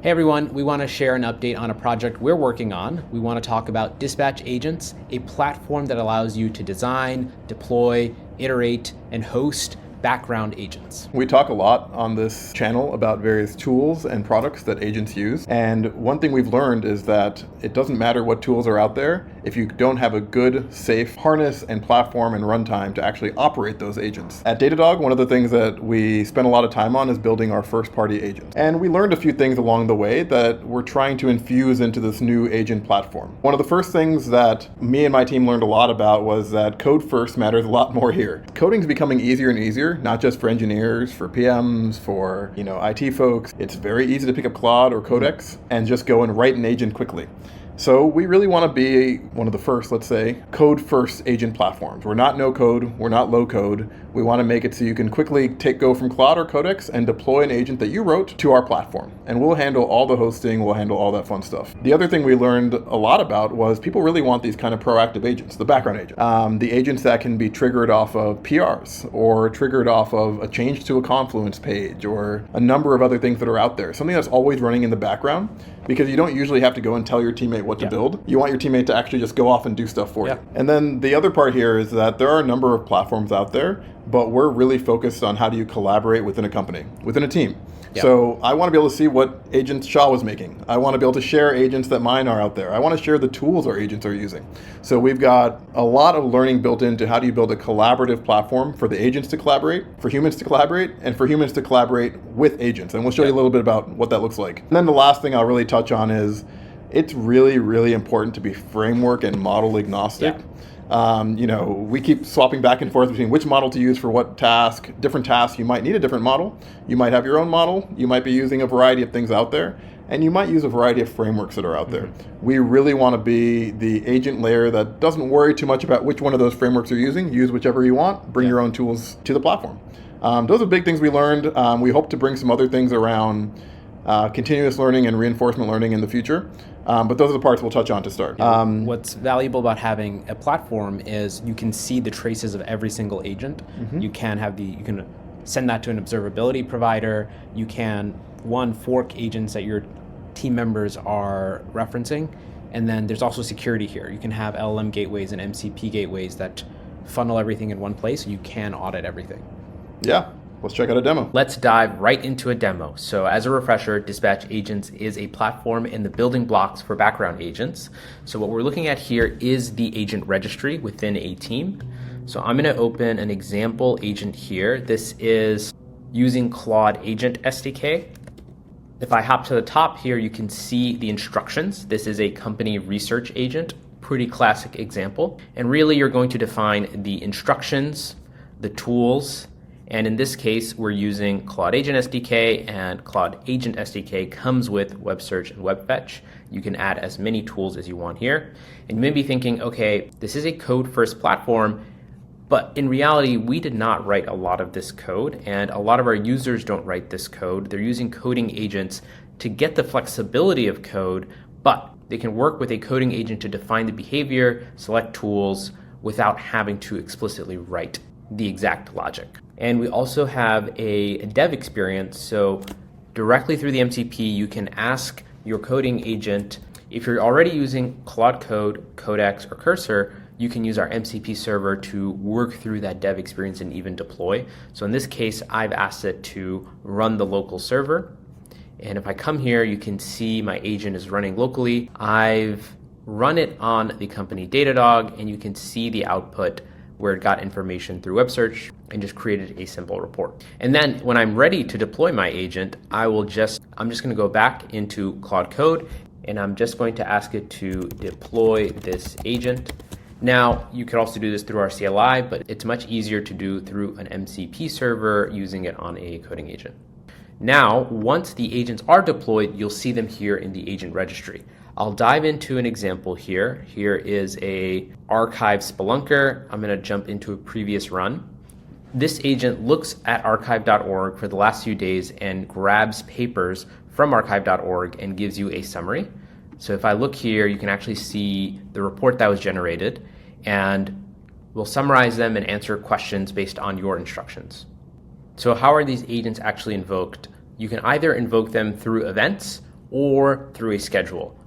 Hey everyone, we want to share an update on a project we're working on. We want to talk about Dispatch Agents, a platform that allows you to design, deploy, iterate, and host background agents. We talk a lot on this channel about various tools and products that agents use. And one thing we've learned is that it doesn't matter what tools are out there if you don't have a good, safe harness and platform and runtime to actually operate those agents. At Datadog, one of the things that we spend a lot of time on is building our first-party agents. And we learned a few things along the way that we're trying to infuse into this new agent platform. One of the first things that me and my team learned a lot about was that code first matters a lot more here. Coding is becoming easier and easier, not just for engineers, for PMs, for IT folks. It's very easy to pick up Claude or Codex and just go and write an agent quickly. So we really want to be one of the first, let's say, code-first agent platforms. We're not no-code, we're not low-code. We want to make it so you can quickly go from Claude or Codex and deploy an agent that you wrote to our platform. And we'll handle all the hosting, we'll handle all that fun stuff. The other thing we learned a lot about was people really want these kind of proactive agents, the background agents. The agents that can be triggered off of PRs or triggered off of a change to a Confluence page or a number of other things that are out there. Something that's always running in the background, because you don't usually have to go and tell your teammate what to build. You want your teammate to actually just go off and do stuff for you. And then the other part here is that there are a number of platforms out there, but we're really focused on how do you collaborate within a company, within a team. So I want to be able to see what agents Shah was making. I want to be able to share agents that mine are out there. I want to share the tools our agents are using. So we've got a lot of learning built into how do you build a collaborative platform for the agents to collaborate, for humans to collaborate, and for humans to collaborate with agents. And we'll show you a little bit about what that looks like. And then the last thing I'll really touch on is it's really, really important to be framework and model agnostic. We keep swapping back and forth between which model to use for what task. Different tasks, you might need a different model. You might have your own model. You might be using a variety of things out there. And you might use a variety of frameworks that are out there. We really want to be the agent layer that doesn't worry too much about which one of those frameworks you're using. Use whichever you want. Bring your own tools to the platform. Those are big things we learned. We hope to bring some other things around continuous learning and reinforcement learning in the future. But those are the parts we'll touch on to start. What's valuable about having a platform is you can see the traces of every single agent. You can send that to an observability provider. You can fork agents that your team members are referencing, and then there's also security here. You can have LLM gateways and MCP gateways that funnel everything in one place, so you can audit everything. Yeah. Let's check out a demo. Let's dive right into a demo. So as a refresher, Dispatch Agents is a platform in the building blocks for background agents. So what we're looking at here is the agent registry within a team. So I'm going to open an example agent here. This is using Claude Agent SDK. If I hop to the top here, you can see the instructions. This is a company research agent, pretty classic example. And really you're going to define the instructions, the tools, and in this case, we're using Claude Agent SDK, and Claude Agent SDK comes with Web Search and Web Fetch. You can add as many tools as you want here. And you may be thinking, okay, this is a code-first platform, but in reality, we did not write a lot of this code, and a lot of our users don't write this code. They're using coding agents to get the flexibility of code, but they can work with a coding agent to define the behavior, select tools, without having to explicitly write the exact logic. And we also have a dev experience, so directly through the MCP, you can ask your coding agent, if you're already using Claude Code, Codex, or Cursor, you can use our MCP server to work through that dev experience and even deploy. So in this case, I've asked it to run the local server. And if I come here, you can see my agent is running locally. I've run it on the company Datadog, and you can see the output where it got information through web search and just created a simple report. And then when I'm ready to deploy my agent, I'm just going to go back into Claude Code, and I'm just going to ask it to deploy this agent. Now, you could also do this through our CLI, but it's much easier to do through an MCP server using it on a coding agent. Now, once the agents are deployed, you'll see them here in the agent registry. I'll dive into an example here. Here is a archive Spelunker. I'm going to jump into a previous run. This agent looks at archive.org for the last few days and grabs papers from archive.org and gives you a summary. So if I look here, you can actually see the report that was generated, and we'll summarize them and answer questions based on your instructions. So how are these agents actually invoked? You can either invoke them through events, or through a schedule.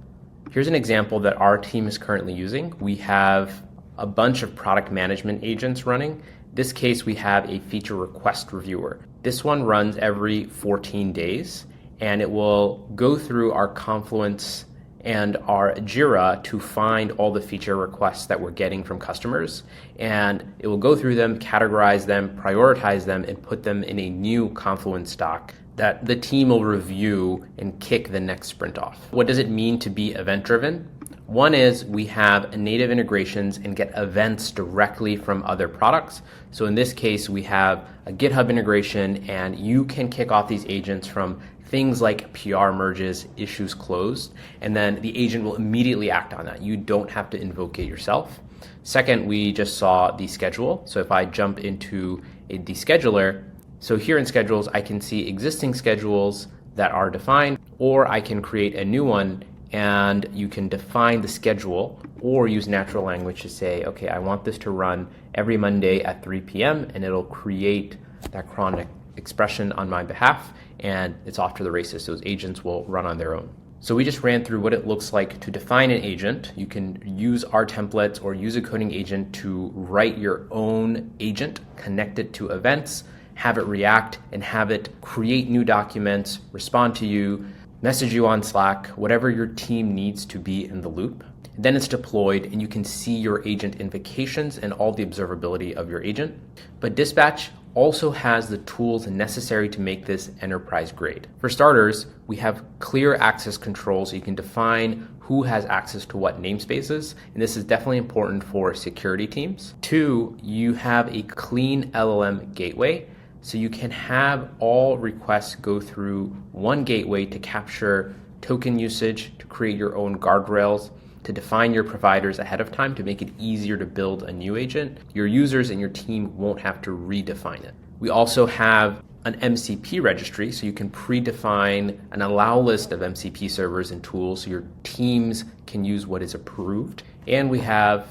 Here's an example that our team is currently using. We have a bunch of product management agents running. In this case, we have a feature request reviewer. This one runs every 14 days, and it will go through our Confluence and our Jira to find all the feature requests that we're getting from customers. And it will go through them, categorize them, prioritize them, and put them in a new Confluence doc that the team will review and kick the next sprint off. What does it mean to be event-driven? One is we have native integrations and get events directly from other products. So in this case, we have a GitHub integration, and you can kick off these agents from things like PR merges, issues closed, and then the agent will immediately act on that. You don't have to invoke it yourself. Second, we just saw the schedule. So if I jump into the scheduler, so here in schedules, I can see existing schedules that are defined, or I can create a new one, and you can define the schedule or use natural language to say, okay, I want this to run every Monday at 3 p.m. and it'll create that cron expression on my behalf, and it's off to the races. Those agents will run on their own. So we just ran through what it looks like to define an agent. You can use our templates or use a coding agent to write your own agent, connect it to events, have it react, and have it create new documents, respond to you, message you on Slack, whatever your team needs to be in the loop. Then it's deployed, and you can see your agent invocations and all the observability of your agent. But Dispatch also has the tools necessary to make this enterprise grade. For starters, we have clear access control, so you can define who has access to what namespaces, and this is definitely important for security teams. 2, you have a clean LLM gateway, so you can have all requests go through one gateway to capture token usage, to create your own guardrails, to define your providers ahead of time to make it easier to build a new agent. Your users and your team won't have to redefine it. We also have an MCP registry, so you can predefine an allow list of MCP servers and tools so your teams can use what is approved. And we have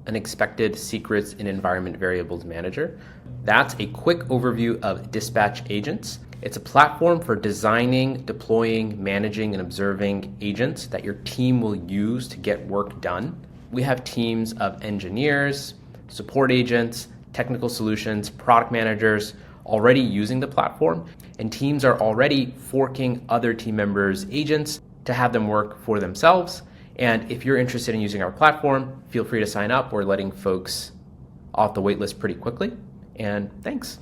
an expected secrets and environment variables manager. That's a quick overview of Dispatch agents. It's a platform for designing, deploying, managing, and observing agents that your team will use to get work done. We have teams of engineers, support agents, technical solutions, product managers already using the platform, and teams are already forking other team members' agents to have them work for themselves. And if you're interested in using our platform, feel free to sign up. We're letting folks off the waitlist pretty quickly. And thanks.